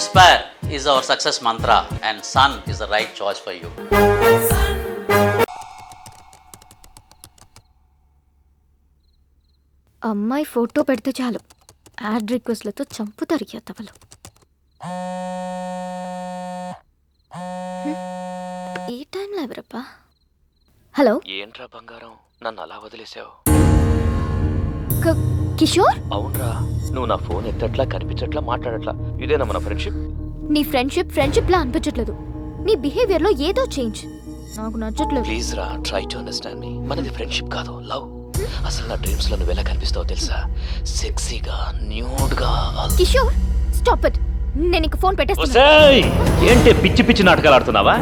Inspire is our success mantra and Sun is the right choice for you. అమ్మాయి photo పెడితే చాలు add రిక్వెస్ట్లతో చంపుతారు ఎత్తవలు. ఈ టైంలో ఎవరప్పా? హలో, ఏంట్రా బంగారం, నన్ను అలా వదిలేసావు? కిషోర్, అవునరా, నువ్వు నా ఫోన్ ఎత్తట్లా, కనిపించట్లా, మాట్లాడట్లా. ఇదేనా మన ఫ్రెండ్షిప్? నీ ఫ్రెండ్షిప్ లా అనిపించట్లేదు. నీ బిహేవియర్ లో ఏదో చేంజ్ నాకు నచ్చట్లేదు. ప్లీజ్ రా, ట్రై టు అండర్స్టాండ్ మీ. మనది ఫ్రెండ్షిప్ కాదు, లవ్. అసలు నా డ్రీమ్స్ లో నువ్వు ఎలా కనిపిస్తావో తెలుసా? సెక్సీగా, న్యూడ్ గా. Kishore, stop it. నేను నీకు ఫోన్ పెట్టేస్తాను. ఏంటి పిచ్చి పిచ్చి నాటకాలు ఆడుతున్నావా?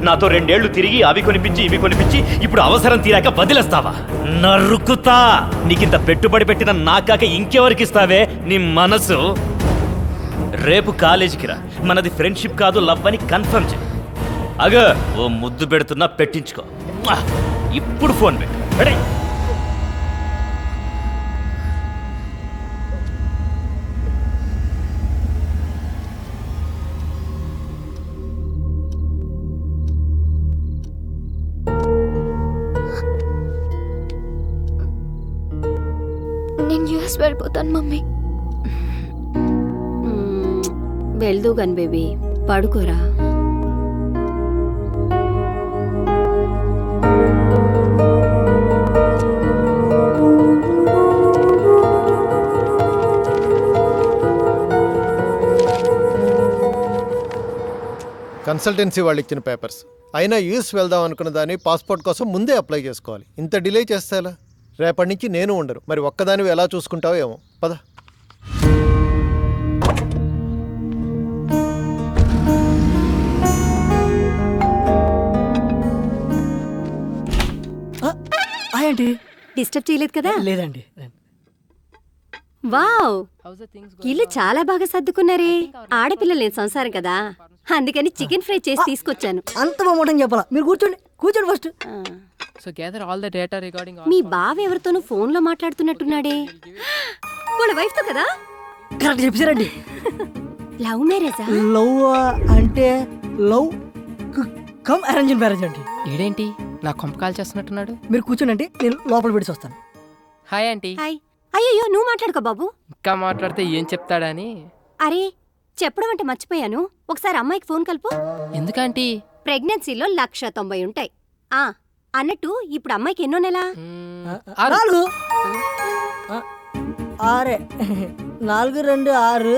నాతో 2 ఏళ్లు తిరిగి అవి కొనిపించి ఇవి కొనిపించి ఇప్పుడు అవసరం తీరాక వదిలేస్తావా? నరుకుతా. నీకింత పెట్టుబడి పెట్టిన నాకాక ఇంకెవరికి ఇస్తావే నీ మనసు? రేపు కాలేజీకి రా, మనది ఫ్రెండ్షిప్ కాదు లవ్ అని కన్ఫర్మ్ చేయి. అగో ఓ ముద్దు పెడుతున్నా, పెట్టించుకో. ఇప్పుడు ఫోన్ పెట్టు. నేను యూఎస్ వెళ్ళిపోతాను మమ్మీ. వెళ్దు గన్ బేబీ, పడుకోరా. కన్సల్టెన్సీ వాళ్ళు ఇచ్చిన పేపర్స్ అయినా యూఎస్ వెళ్దాం అనుకున్న దాన్ని పాస్పోర్ట్ కోసం ముందే అప్లై చేసుకోవాలి. ఇంత డిలే చేస్తే ఎలా? రేపటి నుంచి నేను ఉండరు. మరి ఒక్కదానివి ఎలా చూసుకుంటావో ఏమో. పద. ఏంటి డిస్టర్బ్ చేయలేదు కదా? లేదండి. వావ్, ఇల్లు చాలా బాగా సర్దుకున్నారే. ఆడపిల్లలు లేని సంసారం కదా, అందుకని చికెన్ ఫ్రై చేసి తీసుకొచ్చాను. అంత బాగుంటని చెప్పాలా? మీరు కూర్చోండి first. So gather all the data regarding all. మీ బావ ఎవరితోనూ ఫోన్ లో మాట్లాడుతున్నట్టున్నాడే. వాళ్ళ వైఫ్ తో కదా? కరెక్ట్ చెప్పారండి. లవ్ మ్యారేజా? లవ్ అంటే లవ్ కమ్ అరేంజ్ మ్యారేజ్ అండి. ఈడేంటి నా కొంప కాల్ చేస్తున్నట్టున్నాడు? మీరు కూర్చోండి అంటే నేను లోపల పెట్టి వస్తాను. Hi aunty. హాయ్. అయ్యో నువ్వు మాట్లాడుకో బాబు. ఇంకా మాట్లాడితే ఏం చెప్తాడని. అరే చెప్పడం అంటే మర్చిపోయాను. ఒకసారి అమ్మాయికి ఫోన్ కలుపు. ఎందుకంటీ? ప్రెగ్నెన్సీలో 190 ఉంటాయి. అన్నట్టు ఇప్పుడు అమ్మాయికి ఎన్నో నెల? 4 6 4 2 6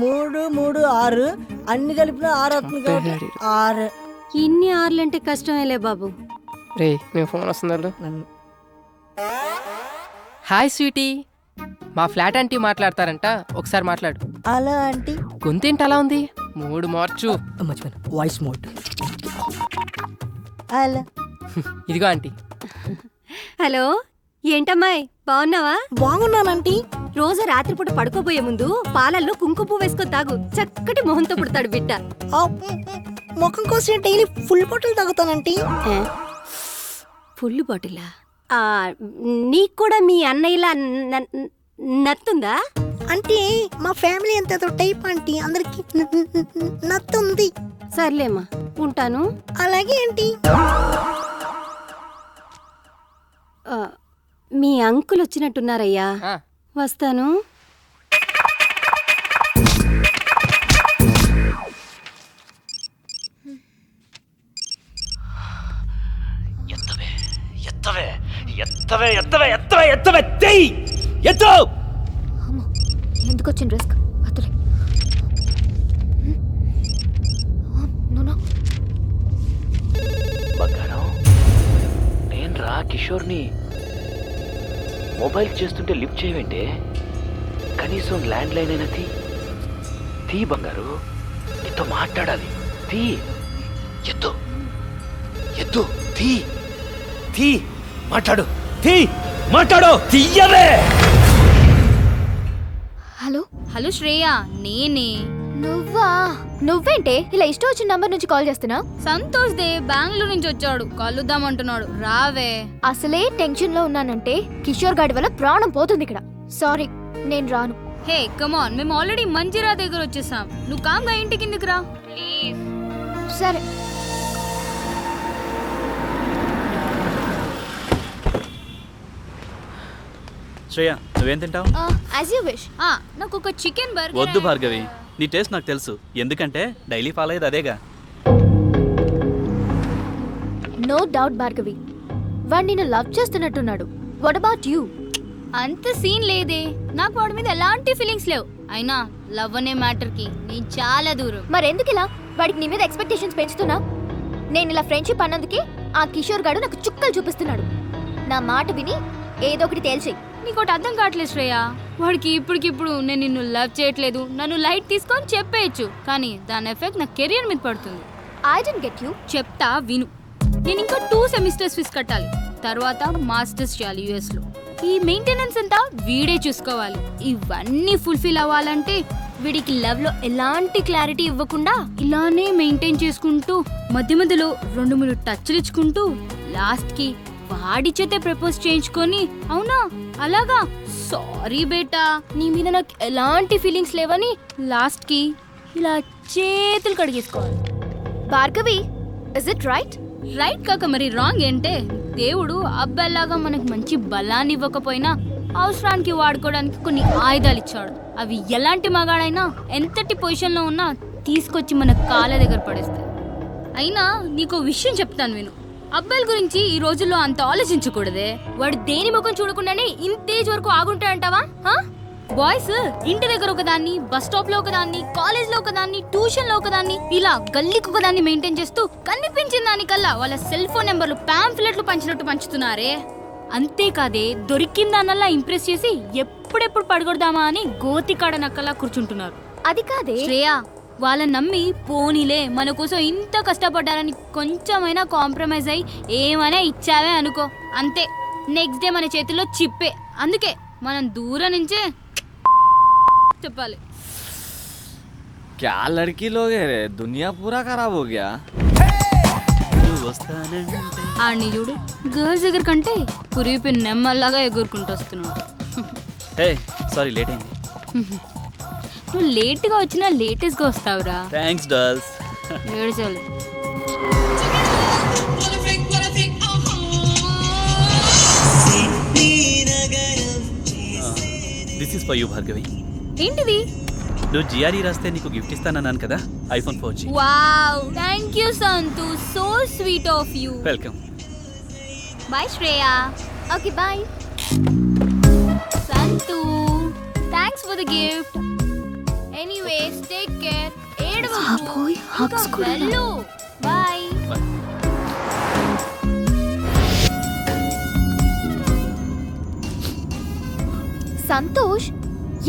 3 3 6 అన్ని కలిపిన 6 అవుతుంది కాబట్టి 6. ఇన్ని 6లంటే కష్టమేలే బాబు. రే నేను ఫోన్ వస్తున్నాడు. హాయ్ స్వీటీ, మా ఫ్లాట్ ఆంటీ మాట్లాడతారంట, ఒకసారి మాట్లాడు. అలా అంటే గొంతేంటి అలా ఉంది? మూడు మార్చు. మర్చిపోయాను, వాయిస్ మోడ్. అలా ఇదిగో ఆంటీ. హలో, ఏంటమ్మాయి బాగున్నావా? బాగున్నానంటీ. రోజు రాత్రిపూట పడుకోబోయే ముందు పాలల్లో కుంకుమ పువ్వు వేసుకొని తాగు. చక్కటి మొహంతో పుడతాడు బిడ్డ. ముఖం కోసం డైలీ ఫుల్ బాటిల్ తాగుతానంటీ. ఫుల్ బాటిలా? నీకు కూడా మీ అన్నయ్యలా నత్తుందా? అంటే మా ఫ్యామిలీ అంత టైప్ ఆంటీ, అందరికి నత్తుంది. సర్లేమ్మా, ఉంటాను. అలాగే ఆంటీ. మీ అంకుల్ వచ్చినట్టున్నారయ్యా, వస్తాను. ఎందుకు వచ్చిన రిస్క్? అతలే బంగారం, నేను రా కిషోర్ని. మొబైల్ చేస్తుంటే లిఫ్ట్ చేయవేంటే? కనీసం ల్యాండ్ లైన్ అయినా తీ బంగారు, నీతో మాట్లాడాలి. ఎత్తు మాట్లాడు, మాట్లాడు, తీయవే. హలో హలో శ్రేయ, నేనే. నువ్వేంటే ఇలా ఇష్టం వచ్చిన నంబర్ నుంచి కాల్ చేస్తున్నా? సంతోష్ దే బెంగళూరు నుంచి వచ్చాడు, కలుద్దామంటున్నాడు. రావే. అసలే టెన్షన్ లో ఉన్నానంటే కిషోర్ గాడి వల్ల ప్రాణం పోతుంది ఇక్కడ. సారీ, నేను రాను. హే కమాన్, మేము ఆల్రెడీ మంజిరా దగ్గర వచ్చేసాం. నువ్వు కామ్గా ఇంటి కిందికి రా ప్లీజ్. సరే. శ్రేయ నువ్వేం తింటావు? As you wish. నాకు ఒక చికెన్ బర్గర్. వద్దు భార్గవి, నీ టేస్ట్ నాకు తెలుసు, ఎందుకంటే డైలీ ఫాలో అయ్యేది అదేగా. నో డౌట్ భార్గవి, వాడు నిన్ను లవ్ చేస్తున్నట్టున్నాడు. What about you? అంత సీన్ లేదే, నాకు వాడి మీద ఎలాంటి ఫీలింగ్స్ లేవు. అయినా లవ్ అనే మ్యాటర్కి నేను చాలా దూరం. మరెందుకు ఇలా వాడికి నీ మీద ఎక్స్పెక్టేషన్స్ పెంచుతున్నా? నేను ఇలా ఫ్రెండ్షిప్ అన్నందుకే ఆ కిషోర్ గాడు నాకు చుక్కలు చూపిస్తున్నాడు. నా మాట విని ఏదో ఒకటి తేల్చేయి. నీకోటి అర్థం కావట్లేదు శ్రేయ. వాడికి ఇప్పటికిప్పుడు నేను నిన్ను లవ్ చేయట్లేదు, నన్ను లైట్ తీసుకొని చెప్పేయచ్చు, కానీ దాని ఎఫెక్ట్ నా కెరియర్ మీద పడుతుంది. I don't get you. చెప్తా విను. నేను ఇంకా 2 సెమిస్టర్స్ ఫీజు కట్టాలి, తర్వాత మాస్టర్స్ చేయాలి US లో. ఈ మెయింటెనెన్స్ అంతా వీడే చూసుకోవాలి. ఇవన్నీ ఫుల్ఫిల్ అవ్వాలంటే వీడికి లవ్ లో ఎలాంటి క్లారిటీ ఇవ్వకుండా ఇలానే మెయింటైన్ చేసుకుంటూ మధ్య మధ్యలో 2-3 టచ్లు ఇచ్చుకుంటూ లాస్ట్ కి వాడి చేతే ప్రపోజ్ చేయించుకొని, అవునా అలాగా సారీ బేటా నీ మీద నాకు ఎలాంటి ఫీలింగ్స్ లేవని లాస్ట్ కి ఇలా చేతులు కడిగేసుకోవాలి. Bhargavi, is it right? Right కాక మరి రాంగ్ ఏంటే? దేవుడు అబ్బాయిలాగా మనకు మంచి బలాన్ని ఇవ్వకపోయినా అవసరానికి వాడుకోవడానికి కొన్ని ఆయుధాలు ఇచ్చాడు. అవి ఎలాంటి మగాడైనా ఎంతటి పొజిషన్లో ఉన్నా తీసుకొచ్చి మన కాళ్ళ దగ్గర పడేస్తాయి. అయినా నీకో విషయం చెప్తాను విను. అబ్బాయిల గురించి ఈ రోజుల్లో అంత ఆలోచించకూడదే. వాడు దేని ముఖం చూడకుండానే ఇంతేజ్ వరకు ఆగుంటాడంటావా? బాయ్స్ ఇంటి దగ్గర ఒకదాన్ని, బస్ స్టాప్ లో ఒకదాన్ని, కాలేజ్ లో ఒకదాన్ని, ట్యూషన్ లో ఒకదాన్ని, ఇలా గల్లీకి ఒకదాన్ని మెయింటైన్ చేస్తూ కనిపించిన దానికల్లా వాళ్ళ సెల్ ఫోన్ నెంబర్లు పాంఫ్లెట్లు పంచినట్టు పంచుతున్నారే. అంతేకాదే దొరికిందానల్లా ఇంప్రెస్ చేసి ఎప్పుడెప్పుడు పడగొడదామా అని గోతికాడ నక్కల్లా కూర్చుంటున్నారు. అది కాదే శ్రేయ, వాళ్ళని నమ్మి పోనీలే మన కోసం ఇంత కష్టపడ్డారని కొంచెమైనా కాంప్రమైజ్ అయ్యి ఏమైనా ఇచ్చావే అనుకో, అంతే నెక్స్ట్ డే మన చేతిలో చిప్పే. అందుకే మనం దూరం నుంచే చెప్పాలి. क्या लड़की लोग है रे, दुनिया पूरा खराब हो गया. ఆడిని చూడు, గర్ల్స్ దగ్గర కంటే కురిపి నెమ్మల్లాగా ఎగురుకుంటూ వస్తున్నాడు. హే సారీ లేట్ అయింది. నువ్వు లేట్గా వచ్చినా లేటెస్ట్గా వస్తావురా. Thanks dolls. ఏడ్చాలి. This is for you Bhargavi. ఏంటిది? నువ్వు జిఆర్ఈ రాస్తే నీకు గిఫ్ట్ ఇస్తానన్నాను కదా, iPhone 4G. Wow, thank you Santu, so sweet of you. Welcome. Bye Shreya. Okay bye. Santu, thanks for the gift. Anyways take care. బాబోయ్, hugs కూడా. వెళ్ళు. బాయ్. సంతోష్,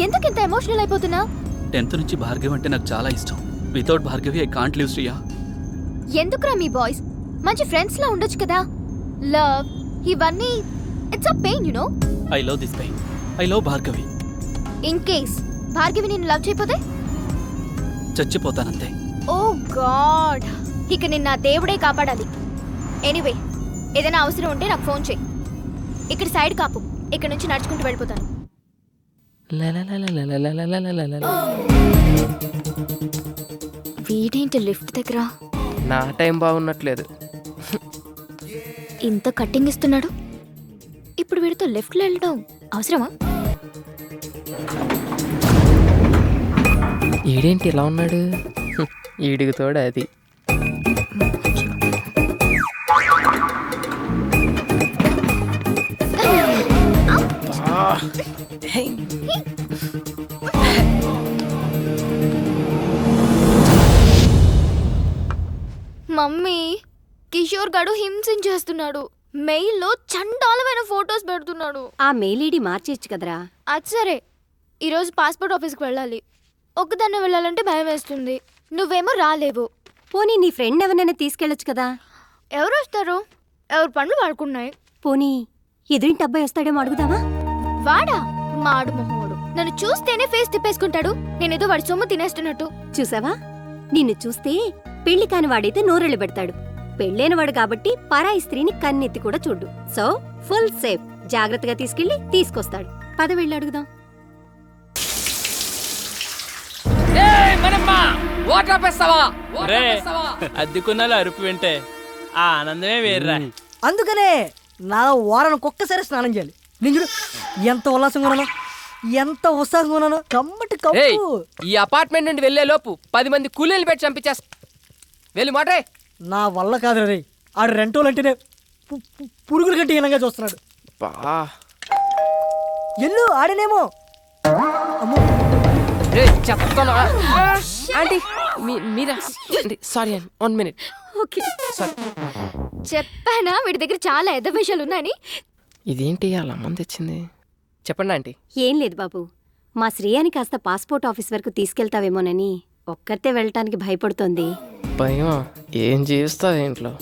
ఎందుకు ఇంత ఎమోషనల్ అయిపోతున్నావు? 10th నుంచి భార్గవి అంటే నాకు చాలా ఇష్టం. Without Bhargavi I can't live Shriya. ఎందుకురా మీ బాయ్స్ మంచి ఫ్రెండ్స్ లా ఉండొచ్చు కదా. లవ్ ఇవన్నీ it's a pain, you know. I love this pain. I love Bhargavi. In case Bhargavi నిన్ను లవ్ చేయకపోతే చచ్చిపోతానంతే. ఓ గాడ్, ఇక నిన్న దేవుడే కాపాడాలి. ఎనీవే, ఏదైనా అవసరం ఉంటే నాకు ఫోన్ చేయి. ఇక్కడ సైడ్ కాపు, ఇక్కడ నుంచి నడుచుకుంటూ వెళ్ళిపోతాను. వీడేంటి లిఫ్ట్ దగ్గర? నా టైం బాగున్నట్లేదు. ఇంత కట్టింగ్ ఇస్తున్నాడు, ఇప్పుడు వీడితో లెఫ్ట్లో వెళ్ళడం అవసరమా? ఈడేంటి ఇలా ఉన్నాడు? ఈడికి తోడు అది. మమ్మీ, కిషోర్ గాడు హింసించేస్తున్నాడు. మెయిల్లో చండాలమైన ఫొటోస్ పెడుతున్నాడు. ఆ మెయిల్ ఐడి మార్చేయచ్చు కదరా. అది సరే, ఈరోజు పాస్పోర్ట్ ఆఫీస్కి వెళ్ళాలి. ఒక్కదాన్నే వెళ్ళాలంటే భయం వేస్తుంది. నువ్వేమో రాలేవు. పోనీ నీ ఫ్రెండ్ ఎవరైనా తీసుకెళ్ళొచ్చు కదా. ఎవరు వస్తారు? ఎవరు పనులు వాడుకున్నాయి. పోనీ ఎదురింటి అబ్బాయి వస్తాడేమో అడుగుదామా? వాడా? మాడు మొహోడు. నన్ను చూస్తేనే ఫేస్ తిప్పేసుకుంటాడు. నేనేదో వాడి సొమ్ము తినేస్తున్నట్టు. చూసావా, నిన్ను చూస్తే పెళ్లి కాని వాడైతే నోరెళ్ళు పెడతాడు. పెళ్ళైనవాడు కాబట్టి పరాయి స్త్రీని కన్నెత్తి కూడా చూడు. So full safe. జాగ్రత్తగా తీసుకెళ్లి తీసుకొస్తాడు. పద వెళ్ళి అడుగుదాం. మనమ్మా వాటర్ ఆపేస్తావా అద్దెకున్నాలో అరుపు వింటే ఆ ఆనందమే వేర్రా. అందుకనే నా వారానికి ఒక్కసారి స్నానం చేయాలి. నేను చూడు ఎంత ఉల్లాసంగా ఉన్నాను, ఎంత ఉత్సాహంగా ఉన్నాను. కమ్మటి ఏయ్, కప్పు. ఈ అపార్ట్మెంట్ నుండి వెళ్లే లోపు 10 మంది కూలీలు పెట్టి చంపించేస్తా. వెళ్ళి మాటే. నా వల్ల కాదు రే, ఆడు రెంటోలు అంటేనే పురుగుల కంటే హీనంగా చూస్తున్నాడు. ఎల్లు ఆడనేమో. అమ్మో, చెప్తాను ఆంటీ. మీరా? సారీ అండి, 1 minute. ఓకే. చెప్పానా వీడి దగ్గర చాలా ఎద్ద విషయాలు ఉన్నాయని. ఇదేంటి అలా మంది తెచ్చింది? చెప్పండి ఆంటీ. ఏం లేదు బాబు, మా శ్రేయాని కాస్త పాస్పోర్ట్ ఆఫీస్ వరకు తీసుకెళ్తావేమోనని ఒక్కరితే వెళ్ళటానికి భయపడుతోంది. భయం? ఏం చేస్తావు ఇంట్లో?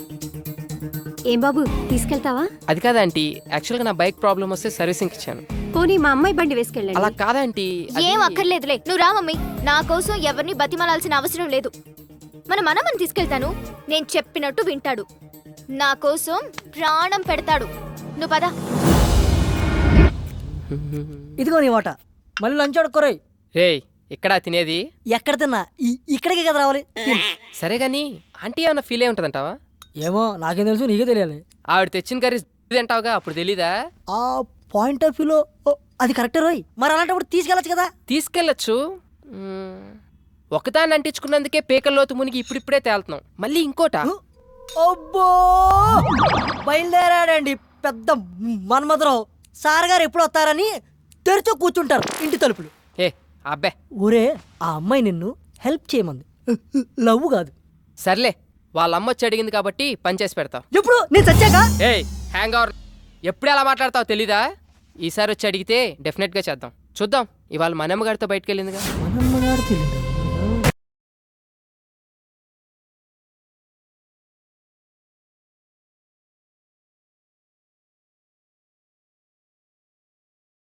ఏం బాబు, తీసుకెళ్తావా? అది కాదంటీ, యాక్చువల్గా నా బైక్ ప్రాబ్లం వస్తే సర్వీసింగ్ ఇచ్చాను. పోనీ మా అమ్మాయి బండి అలా వేసుకెళ్ళండి. కాదంటీ. ఏం అక్కర్లేదులే, నువ్వు రా మమ్మీ. నా కోసం ఎవరిని బతిమాలాల్సిన అవసరం లేదు. మన మనమని తీసుకెళ్తాను, నేను చెప్పినట్టు వింటాడు, నా కోసం ప్రాణం పెడతాడు. నువ్వు పద. ఇదిగో నీ వాట. మళ్ళీ లంచ్ అడుక్కోరాయి. రేయ్, ఎక్కడా తినేది? ఎక్కడ తిన్నా ఇక్కడికే కదా రావాలి. సరే గాని ఆంటీ ఏమన్నా ఫీల్ అయి ఉంటుందంటావా? ఏమో నాకేం తెలుసు, నీకే తెలియాలి. ఆవిడ తెచ్చిన కర్రీ తింటావుగా, అప్పుడు తెలీదా? ఆ పాయింట్ ఆఫ్ వ్యూలో అది కరెక్టే రోయ్. మరి అలాంటప్పుడు తీసుకెళ్ళచ్చు కదా. తీసుకెళ్ళచ్చు. ఒకదాన్ని అంటించుకున్నందుకే పేకల్లోతు మునిగి ఇప్పుడిప్పుడే తేలుతున్నాం. మళ్ళీ ఇంకోట. అబ్బో, బయలుదేరాడండి పెద్ద మన్మధరావు. సార్ గారు ఎప్పుడు వస్తారని తెరిచో కూర్చుంటారు ఇంటి తలుపులు. ఏ అబ్బే, ఒరే ఆ అమ్మాయి నిన్ను హెల్ప్ చేయమంది, లవ్ కాదు. సర్లే, వాళ్ళ అమ్మ వచ్చి అడిగింది కాబట్టి పని చేసి పెడతావు. ఎప్పుడు నేను చచ్చాక? ఏయ్ హ్యాంగ్ అవర్, ఎప్పుడు ఎలా మాట్లాడతావు తెలీదా? ఈసారి వచ్చి అడిగితే డెఫినెట్గా చేద్దాం. చూద్దాం, ఇవాళ మనమ్మగారితో బయటకు వెళ్ళిందిగా. మనమ్మగారు తెలియదు.